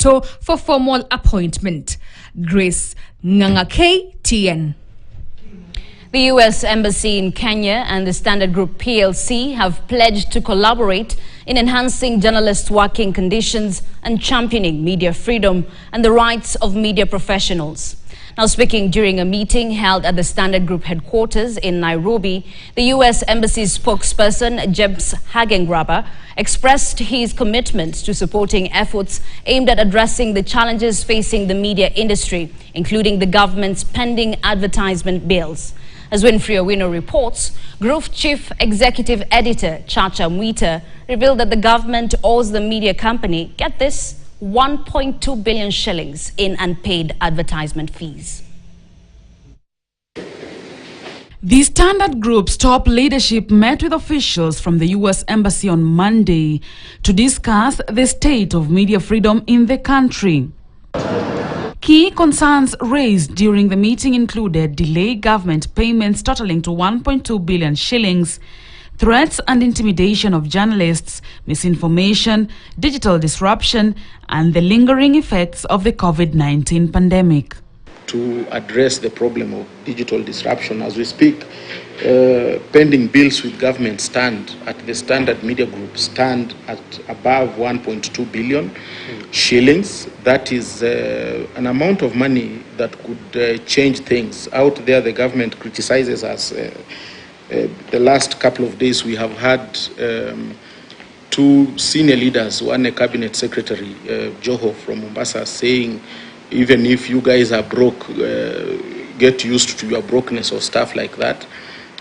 for formal appointment. Grace Nganga KTN. The U.S. Embassy in Kenya and the Standard Group PLC have pledged to collaborate in enhancing journalists' working conditions and championing media freedom and the rights of media professionals. Now, speaking during a meeting held at the Standard Group headquarters in Nairobi, the U.S. Embassy's spokesperson, James Hagengraber, expressed his commitment to supporting efforts aimed at addressing the challenges facing the media industry, including the government's pending advertisement bills. As Winfrey Owino reports, Group Chief Executive Editor Chacha Mwita revealed that the government owes the media company, get this, 1.2 billion shillings in unpaid advertisement fees. The Standard Group's top leadership met with officials from the U.S. Embassy on Monday to discuss the state of media freedom in the country. Key concerns raised during the meeting included delayed government payments totaling to 1.2 billion shillings, threats and intimidation of journalists, misinformation, digital disruption, and the lingering effects of the COVID-19 pandemic. To address the problem of digital disruption, as we speak, pending bills with government stand at the Standard Media Group stand at above 1.2 billion shillings. That is an amount of money that could change things. Out there, the government criticizes us. The last couple of days, we have had two senior leaders, one a cabinet secretary, Joho from Mombasa, saying, even if you guys are broke, get used to your brokenness or stuff like that.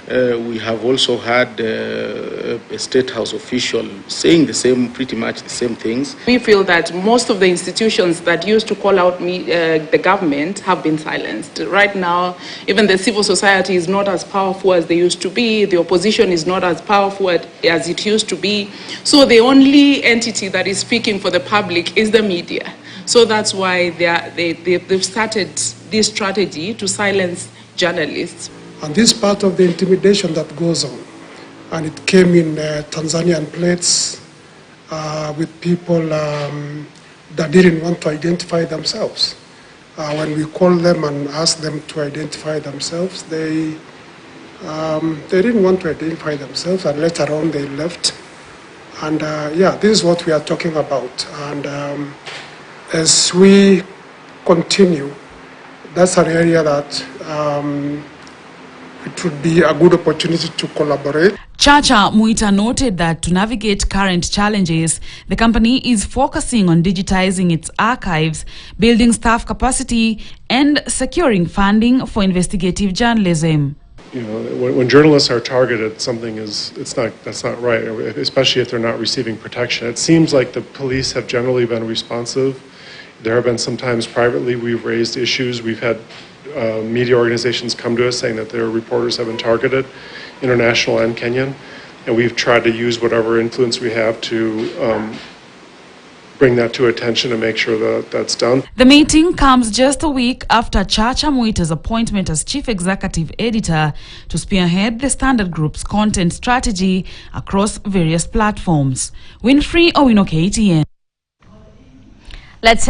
We have also had a State House official saying pretty much the same things. We feel that most of the institutions that used to call out the government have been silenced. Right now, even the civil society is not as powerful as they used to be. The opposition is not as powerful as it used to be. So the only entity that is speaking for the public is the media. So that's why they've started this strategy to silence journalists. And this is part of the intimidation that goes on. And it came in Tanzanian plates with people that didn't want to identify themselves. When we called them and asked them to identify themselves, they didn't want to identify themselves, and later on they left. And yeah, this is what we are talking about. And as we continue, that's an area that it would be a good opportunity to collaborate. Chacha Mwita noted that to navigate current challenges, the company is focusing on digitizing its archives, building staff capacity, and securing funding for investigative journalism. You know, when journalists are targeted, that's not right, especially if they're not receiving protection. It seems like the police have generally been responsive. There have been sometimes privately we've raised issues. We've had media organizations come to us saying that their reporters have been targeted, international and Kenyan, and we've tried to use whatever influence we have to bring that to attention and make sure that that's done. The meeting comes just a week after Chacha Mwita's appointment as Chief Executive Editor to spearhead the Standard Group's content strategy across various platforms. Winfrey Owino, KTN. Let's head